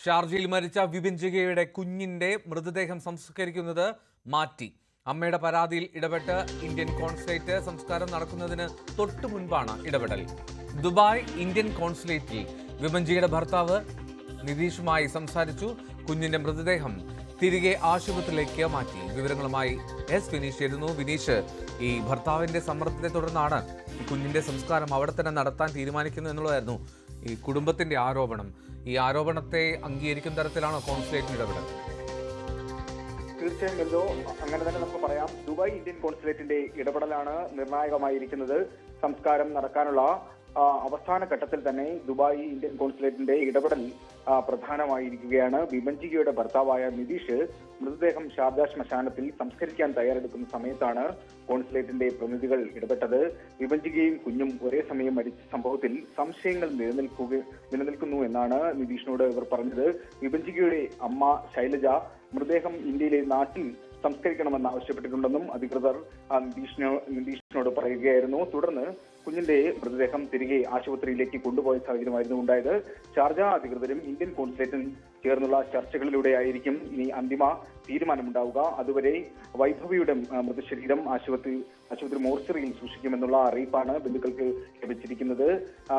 ഷാർജയിൽ മരിച്ച വിപിൻ കുഞ്ഞിന്റെ മൃതദേഹം സംസ്കരിക്കുന്നത് മാറ്റി. അമ്മയുടെ പരാതിയിൽ ഇടപെട്ട് ഇന്ത്യൻ കോൺസുലേറ്റ് സംസ്കാരം നടക്കുന്നതിന് തൊട്ടു മുൻപാണ് ഇടപെടൽ. ദുബായ് ഇന്ത്യൻ കോൺസുലേറ്റിൽ വിപിൻ ഭർത്താവ് നിതീഷുമായി സംസാരിച്ചു. കുഞ്ഞിന്റെ മൃതദേഹം തിരികെ ആശുപത്രിയിലേക്ക് മാറ്റി. വിവരങ്ങളുമായി എസ് വിനീഷ് ചേരുന്നു. വിനീഷ്, ഈ ഭർത്താവിന്റെ സമ്മർദ്ദത്തെ തുടർന്നാണ് ഈ കുഞ്ഞിന്റെ സംസ്കാരം അവിടെ തന്നെ നടത്താൻ തീരുമാനിക്കുന്നു എന്നുള്ളതായിരുന്നു ഈ കുടുംബത്തിന്റെ ആരോപണം. ഈ ആരോപണത്തെ അംഗീകരിക്കുന്ന തരത്തിലാണോ കോൺസുലേറ്റിന്റെ ഇടപെടൽ? തീർച്ചയായും എന്തോ അങ്ങനെ തന്നെ നമുക്ക് പറയാം. ദുബായ് ഇന്ത്യൻ കോൺസുലേറ്റിന്റെ ഇടപെടലാണ് നിർണായകമായിരിക്കുന്നത്. സംസ്കാരം നടക്കാനുള്ള അവസാന ഘട്ടത്തിൽ തന്നെ ദുബായ് ഇന്ത്യൻ കോൺസുലേറ്റിന്റെ ഇടപെടൽ പ്രധാനമായിരിക്കുകയാണ്. വിപഞ്ചികയുടെ ഭർത്താവായ നിതീഷ് മൃതദേഹം ഷാർജ ശ്മശാനത്തിൽ സംസ്കരിക്കാൻ തയ്യാറെടുക്കുന്ന സമയത്താണ് കോൺസുലേറ്റിന്റെ പ്രതിനിധികൾ ഇടപെട്ടത്. വിപഞ്ചികയും കുഞ്ഞും ഒരേ സമയം മരിച്ച സംഭവത്തിൽ സംശയങ്ങൾ നിലനിൽക്കുന്നു എന്നാണ് നിതീഷിനോട് ഇവർ പറഞ്ഞത്. വിപഞ്ചികയുടെ അമ്മ ശൈലജ മൃതദേഹം ഇന്ത്യയിലെ നാട്ടിൽ സംസ്കരിക്കണമെന്ന് ആവശ്യപ്പെട്ടിട്ടുണ്ടെന്നും അധികൃതർ നിതീഷിനോട് പറയുകയായിരുന്നു. തുടർന്ന് കുഞ്ഞിന്റെ മൃതദേഹം തിരികെ ആശുപത്രിയിലേക്ക് കൊണ്ടുപോയ സാഹചര്യമായിരുന്നു ഉണ്ടായത്. ഷാർജ അധികൃതരും ഇന്ത്യൻ കോൺസുലേറ്റും ചേർന്നുള്ള ചർച്ചകളിലൂടെയായിരിക്കും ഇനി അന്തിമ തീരുമാനമുണ്ടാവുക. അതുവരെ വൈഭവിയുടെ മൃതശരീരം ആശുപത്രി മോർച്ചറിയിൽ സൂക്ഷിക്കുമെന്നുള്ള അറിയിപ്പാണ് ബന്ധുക്കൾക്ക് ലഭിച്ചിരിക്കുന്നത്.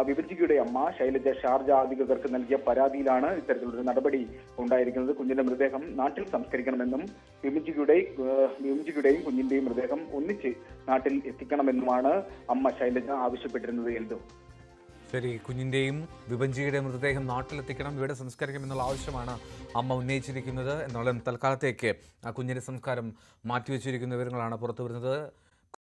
വിപഞ്ചികയുടെ അമ്മ ശൈലജ ഷാർജ അധികൃതർക്ക് നൽകിയ പരാതിയിലാണ് ഇത്തരത്തിലൊരു നടപടി ഉണ്ടായിരിക്കുന്നത്. കുഞ്ഞിന്റെ മൃതദേഹം നാട്ടിൽ സംസ്കരിക്കണമെന്നും വിപഞ്ചികയുടെയും കുഞ്ഞിന്റെയും മൃതദേഹം ഒന്നിച്ച് നാട്ടിൽ എത്തിക്കണമെന്നുമാണ് അമ്മ ശൈലജ ആവശ്യപ്പെട്ടിരുന്നത്. എന്തോ ശരി, കുഞ്ഞിന്റെയും വിപഞ്ചിയുടെ മൃതദേഹം നാട്ടിലെത്തിക്കണം, ഇവിടെ സംസ്കരിക്കണം എന്നുള്ള ആവശ്യമാണ് അമ്മ ഉന്നയിച്ചിരിക്കുന്നത്. എന്നാലും തൽക്കാലത്തേക്ക് ആ കുഞ്ഞിന്റെ സംസ്കാരം മാറ്റിവെച്ചിരിക്കുന്ന വിവരങ്ങളാണ് പുറത്തു വരുന്നത്.